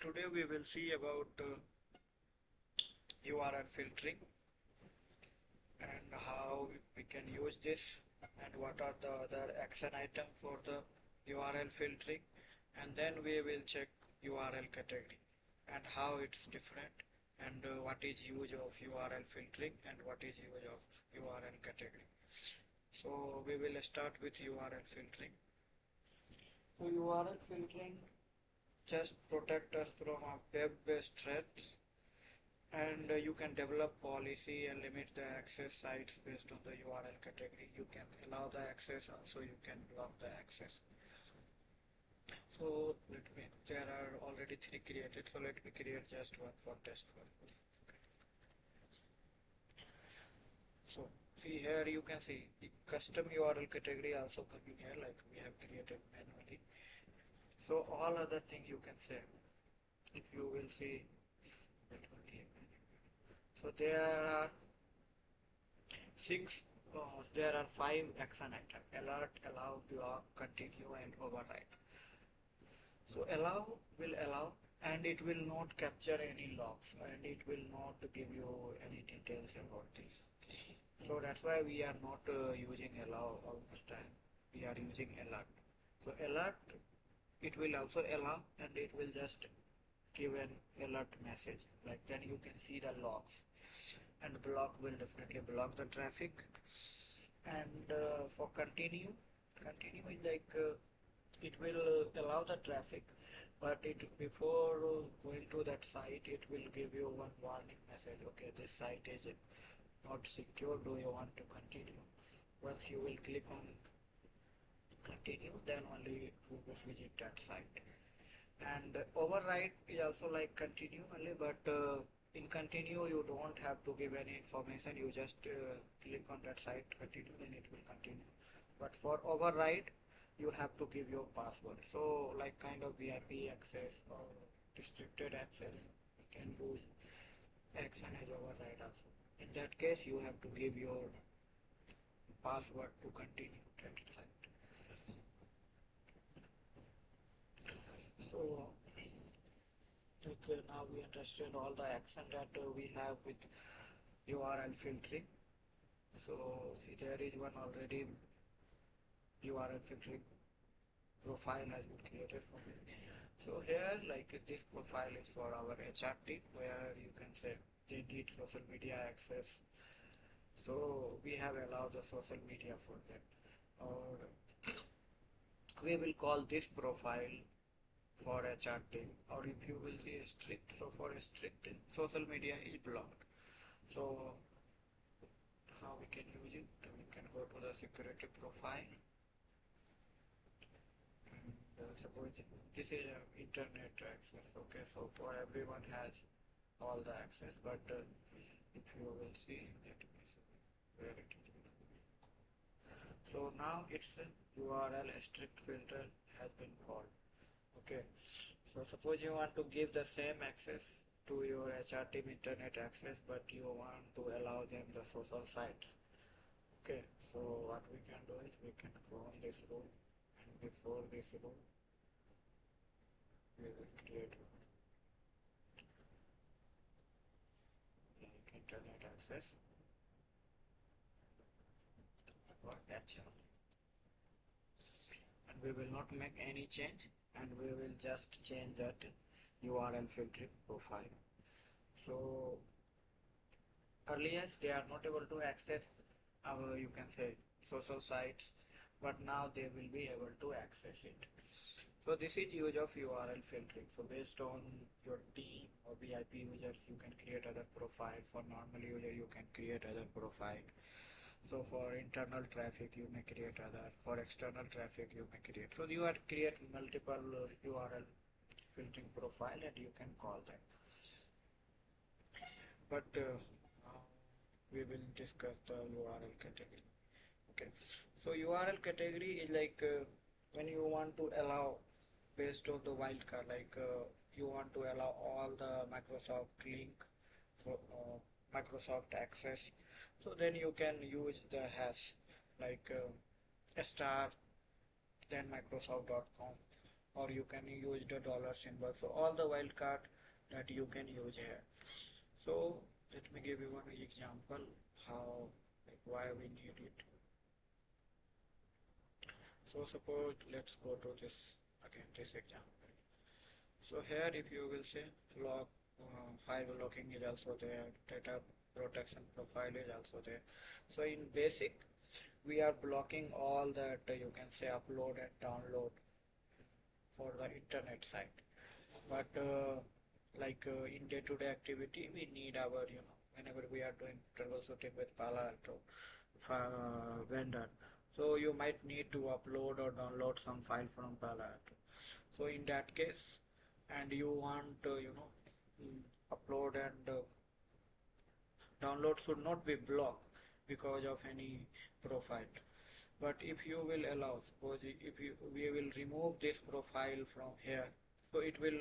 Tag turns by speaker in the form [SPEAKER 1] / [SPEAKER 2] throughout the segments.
[SPEAKER 1] Today we will see about URL filtering and how we can use this and what are the other action items for the URL filtering, and then we will check URL category and how it's different, and what is use of URL filtering and what is use of URL category. So we will start with URL filtering. So URL filtering just protect us from web-based threats, and you can develop policy and limit the access sites based on the URL category. You can allow the access, also you can block the access. So there are already 3 created, so let me create just one for test purpose. Okay. So see here you can see the custom URL category also coming here, like we have created manually. So all other thing you can say, if you will see, so there are 5 action items: alert, allow, block, continue, and override. So allow will allow, and it will not capture any logs, and it will not give you any details about this. So that's why we are not using allow almost time. We are using alert. So alert, it will also allow, and it will just give an alert message, like then you can see the logs. And block will definitely block the traffic. And for continue is like it will allow the traffic, but it before going to that site, it will give you one warning message. Okay, this site is not secure, do you want to continue? Once you will click on continue, then only you will visit that site. And override is also like continue only, but in continue you don't have to give any information, you just click on that site, continue, then it will continue. But for override you have to give your password, so like kind of VIP access or restricted access, you can use action as override also. In that case you have to give your password to continue that site. So now we understand all the action that we have with URL filtering. So see, there is one already URL filtering profile has been created for me. So here, like this profile is for our HR team, where you can say they need social media access. So we have allowed the social media for them, or we will call this profile for HR team, or if you will see strict, so for strict social media is blocked. So how we can use it? We can go to the security profile, and suppose this is internet access. Okay, so for everyone has all the access, but if you will see, let me see where it is. So now it's URL strict filter has been called. Okay, so suppose you want to give the same access to your HR team internet access, but you want to allow them the social sites. Okay, so what we can do is we can clone this rule, and before this rule we will create like internet access for HR, and we will not make any change, and we will just change that URL filtering profile. So earlier they are not able to access our, you can say, social sites, but now they will be able to access it. So this is use of URL filtering. So based on your team or VIP users, you can create other profile. For normal user, you can create other profile. So for internal traffic, you may create other. For external traffic, you may create. So you have create multiple URL filtering profile, and you can call them. But we will discuss the URL category. Okay, so URL category is like when you want to allow based on the wildcard, like you want to allow all the Microsoft link for Microsoft access. So then you can use the hash like * then Microsoft.com, or you can use the dollar symbol. So all the wildcard that you can use here. So let me give you one example how, like, why we need it. So suppose let's go to this again, this example. So here if you will say log file locking is also there, data protection profile is also there. So in basic we are blocking all that you can say upload and download for the internet site. But in day-to-day activity we need our, whenever we are doing troubleshooting with Palo Alto vendor, so you might need to upload or download some file from Palo Alto. So in that case, and you want upload and download should not be blocked because of any profile. But if you will allow, suppose if we will remove this profile from here, so it will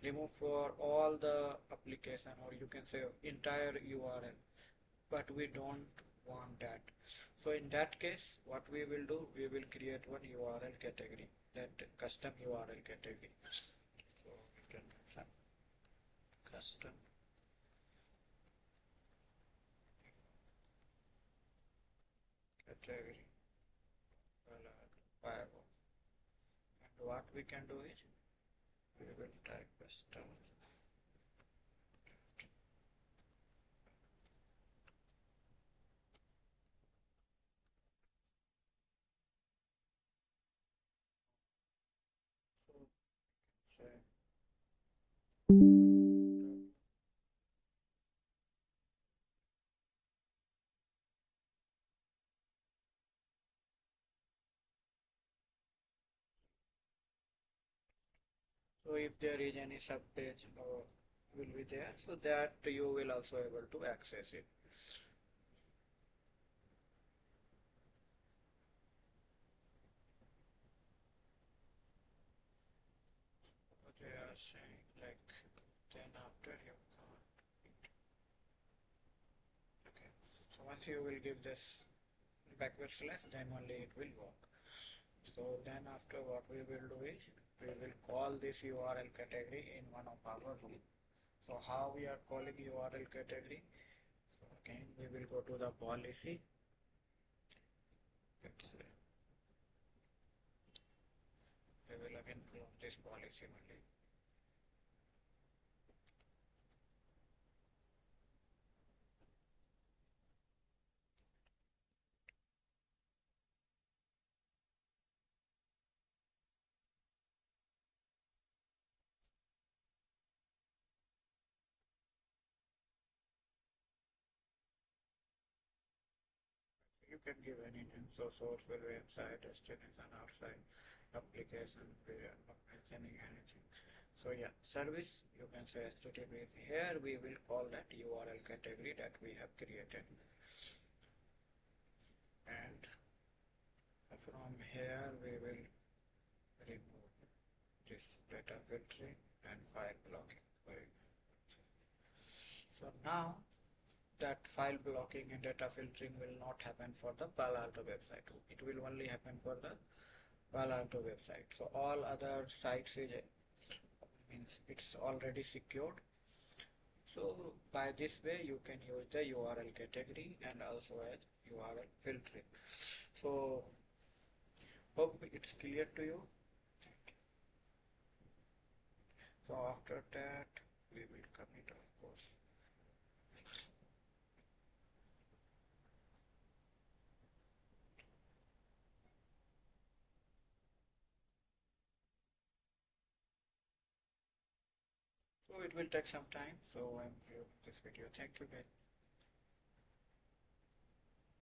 [SPEAKER 1] remove for all the application, or you can say entire URL, but we don't want that. So in that case what we will do, we will create one URL category, that custom URL category. So we can some custom category firewall, and what we can do is we will type custom. So say so if there is any sub page will be there, so that you will also able to access it. So they are saying like then after you can't. Okay, so once you will give this backward slash, then only it will work. So then after what we will do is we will call this URL category in one of our room. So how we are calling URL category? So again we will go to the policy. Let's say we will again clone this policy only. You can give any name, so source will be inside, destination outside, application we are not mentioning anything. So yeah, service you can say HTTP. Here we will call that URL category that we have created, and from here we will remove this data filtering and file blocking. So now that file blocking and data filtering will not happen for the Palo Alto website. It will only happen for the Palo Alto website. So all other sites is means it's already secured. So by this way you can use the URL category and also as URL filtering. So hope it's clear to you. So after that we will commit, of course. So it will take some time. So I'm through this video. Thank you guys.